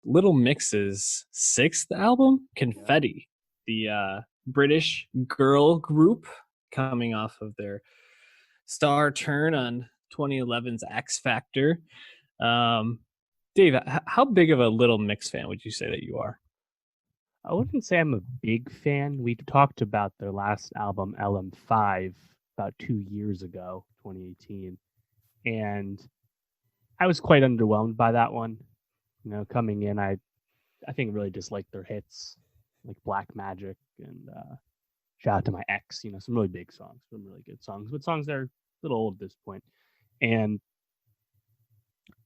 Little Mix's sixth album, Yeah. Confetti, the British girl group coming off of their star turn on 2011's X Factor. Um, Dave, how big of a Little Mix fan would you say that you are? I wouldn't say I'm a big fan. We talked about their last album, LM5, about 2 years ago, 2018, and I was quite underwhelmed by that one. Coming in, I think really disliked their hits, like Black Magic and Shout Out to My Ex. Some really big songs, some really good songs, but songs that are a little old at this point. And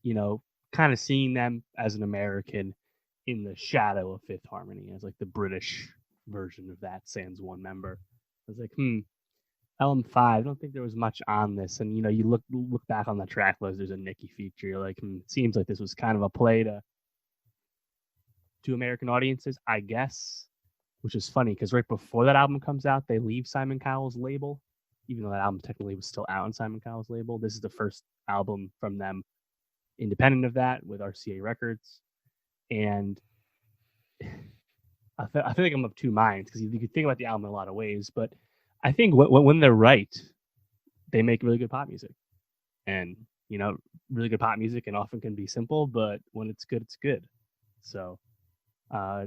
you know, kind of seeing them as an American in the shadow of Fifth Harmony as like the British version of that, sans one member. I was like, LM5. I don't think there was much on this, and you look back on the track list. There's a Nicki feature. You're like, it seems like this was kind of a play to American audiences, I guess. Which is funny because right before that album comes out, they leave Simon Cowell's label, even though that album technically was still out on Simon Cowell's label. This is the first album from them independent of that with RCA Records. And I feel like I'm of two minds because you could think about the album in a lot of ways, but I think when they're right, they make really good pop music. And, really good pop music and often can be simple, but when it's good, it's good. So, uh,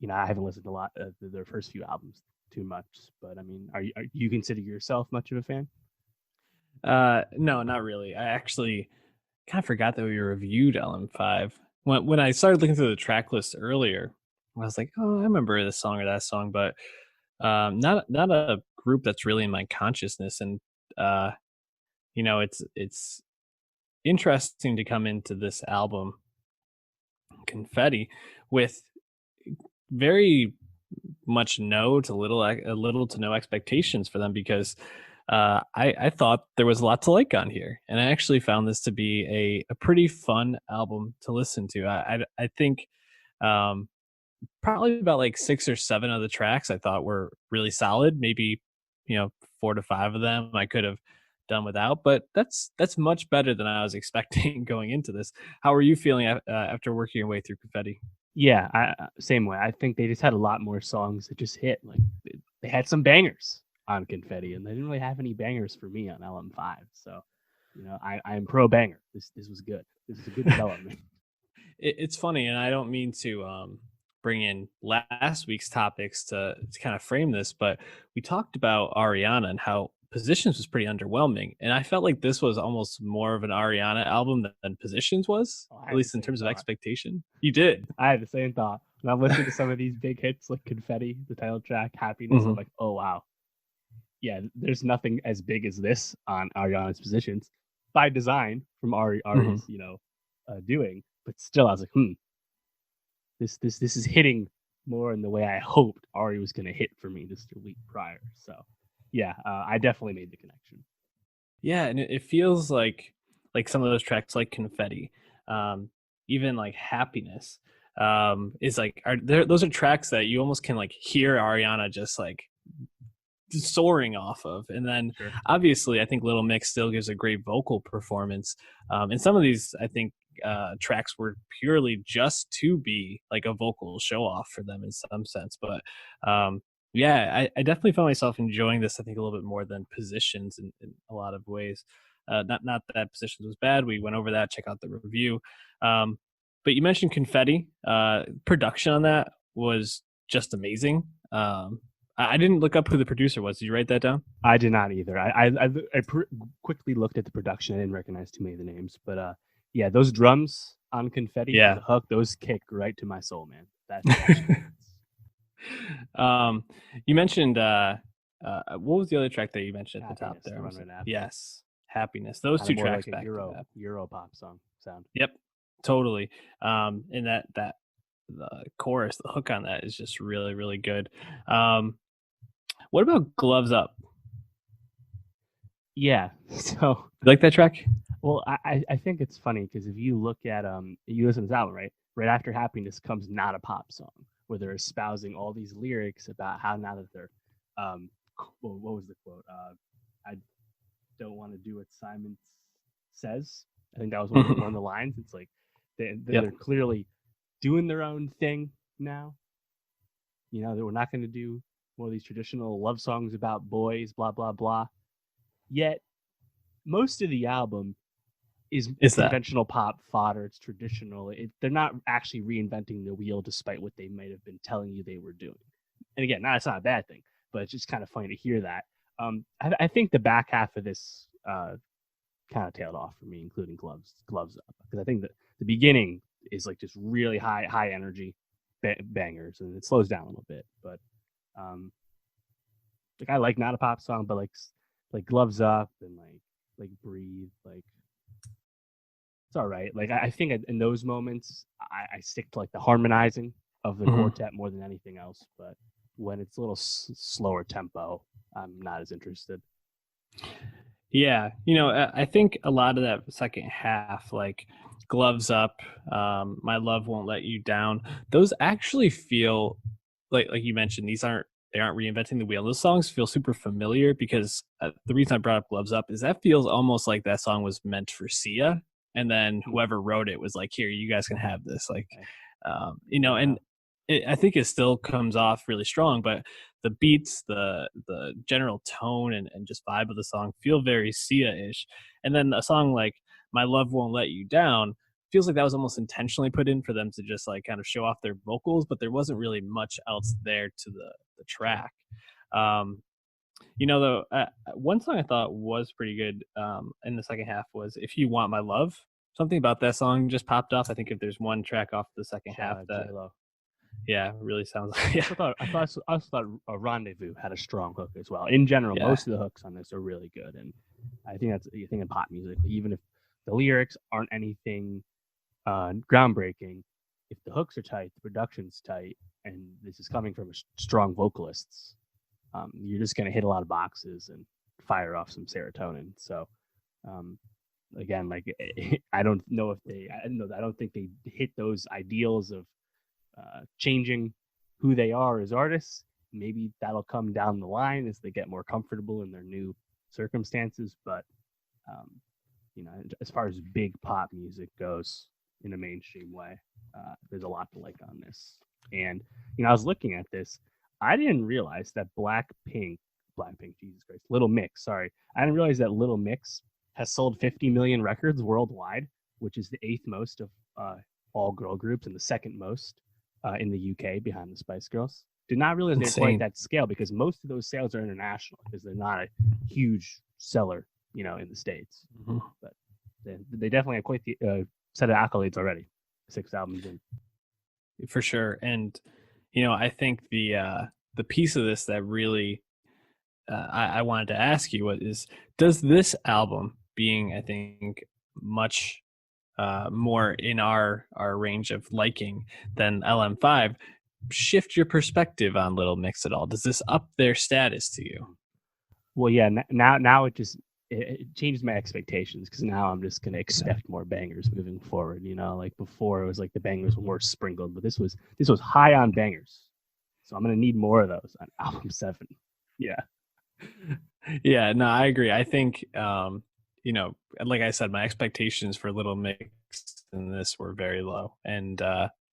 I haven't listened to a lot of their first few albums too much, but I mean, are you consider yourself much of a fan? No, not really. I actually kind of forgot that we reviewed LM5. When I started looking through the track list earlier, I was like, oh, I remember this song or that song, but not a group that's really in my consciousness. And uh, it's interesting to come into this album, Confetti, with very much little to no expectations for them because I thought there was a lot to like on here, and I actually found this to be a pretty fun album to listen to. I think um, probably about like 6 or 7 of the tracks I thought were really solid. Maybe 4 to 5 of them I could have done without, but that's much better than I was expecting going into this. How are you feeling after working your way through Confetti? Yeah, same way. I think they just had a lot more songs that just hit. Like they had some bangers on Confetti, and they didn't really have any bangers for me on LM5. So, I'm pro banger. This was good. This is a good development. It's funny, and I don't mean to bring in last week's topics to kind of frame this, but we talked about Ariana and how Positions was pretty underwhelming, and I felt like this was almost more of an Ariana album than Positions was, Oh, I at had the least in same terms of thought. expectation. You did. I had the same thought. When I'm listening to some of these big hits like Confetti, the title track, Happiness, I'm Hmm. like, oh wow, yeah, there's nothing as big as this on Ariana's Positions by design from Hmm. Ari's doing, but still, I was like, this is hitting more in the way I hoped Ari was going to hit for me just a week prior. So, yeah, I definitely made the connection. Yeah, and it feels like some of those tracks, like Confetti, um, even like Happiness, is like are there those are tracks that you almost can like hear Ariana just like soaring off of. And then Sure. obviously, I think Little Mix still gives a great vocal performance. And some of these, I think, tracks were purely just to be like a vocal show off for them in some sense. But yeah, I definitely found myself enjoying this, I think, a little bit more than Positions in a lot of ways. Not that Positions was bad. We went over that. Check out the review. But you mentioned Confetti. Production on that was just amazing. I didn't look up who the producer was. Did you write that down? I did not either. I quickly looked at the production. I didn't recognize too many of the names, but yeah, those drums on Confetti for Yeah. the hook, those kick right to my soul, man. That's tremendous. um, you mentioned what was the other track that you mentioned at the top Happiness, there? the one Was it right after, Yes, Happiness. Those kind of two more tracks like a back to back. Euro pop song sound. Yep, totally. And that the chorus, the hook on that is just really really good. Um, what about Gloves Up? Yeah, so You like that track? well, I think it's funny because if you look at you listen to this album, right? Right after Happiness comes Not a Pop Song, where they're espousing all these lyrics about how now that they're well, what was the quote? I don't want to do what Simon says. I think that was one of the lines. It's like they're Yep. clearly doing their own thing now. You know, that we're not going to do more of these traditional love songs about boys, blah blah blah. Yet most of the album is Is that conventional pop fodder. It's traditional. They're not actually reinventing the wheel, despite what they might have been telling you they were doing. And again, it's not a bad thing, but it's just kind of funny to hear that. I think the back half of this kind of tailed off for me, including gloves up, because I think that the beginning is like just really high energy bangers, and it slows down a little bit. But like I like not a pop song, but like gloves up and like breathe, like it's all right. Like I think in those moments, I stick to like the harmonizing of the Mhm. quartet more than anything else. But when it's a little slower tempo, I'm not as interested. Yeah, I think a lot of that second half, like gloves up, my love won't let you down. Those actually feel like you mentioned. They aren't reinventing the wheel. Those songs feel super familiar because the reason I brought up gloves up is that feels almost like that song was meant for Sia, and then whoever wrote it was like, "Here, you guys can have this." Like, Yeah, and I think it still comes off really strong, but the beats, the general tone and just vibe of the song feel very Sia-ish. And then a song like "My Love Won't Let You Down" feels like that was almost intentionally put in for them to just like kind of show off their vocals, but there wasn't really much else there to the sure. track. Um, though, one song I thought was pretty good in the second half was "If You Want My Love." Something about that song just popped off. I think if there's one track off the second half that, J Lo. yeah, really sounds I yeah, also thought a Rendezvous had a strong hook as well. In general, yeah, most of the hooks on this are really good, and I think that's the thing in pop music. Even if the lyrics aren't anything groundbreaking, if the hooks are tight, the production's tight, and this is coming from strong vocalists, you're just going to hit a lot of boxes and fire off some serotonin. So um, again, like I don't know if I don't think they hit those ideals of changing who they are as artists. Maybe that'll come down the line as they get more comfortable in their new circumstances. But um, as far as big pop music goes in a mainstream way, there's a lot to like on this. And I was looking at this. I didn't realize that Blackpink, Jesus Christ, Little Mix. Sorry, I didn't realize that Little Mix has sold 50 million records worldwide, which is the eighth most of all girl groups and the second most in the UK behind the Spice Girls. Did not realize they're quite insane. that scale because most of those sales are international because they're not a huge seller, in the States. Mhm. But they definitely have quite the set of accolades already. 6 albums in. For sure. And I think the piece of this that really I wanted to ask you what is, does this album being, I think, much more in our range of liking than LM5 shift your perspective on Little Mix at all? Does this up their status to you? Well, yeah. Now it changed my expectations because now I'm just gonna Yeah. expect more bangers moving forward. Like before, it was like the bangers were more sprinkled, but this was high on bangers, so I'm gonna need more of those on album 7. Yeah, Yeah, no, I agree. I think like I said, my expectations for Little Mix in this were very low, and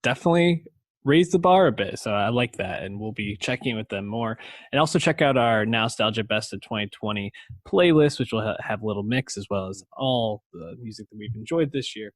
definitely raised the bar a bit. So I like that, and we'll be checking with them more. And also check out our Nostalgia Best of 2020 playlist, which will have Little Mix as well as all the music that we've enjoyed this year.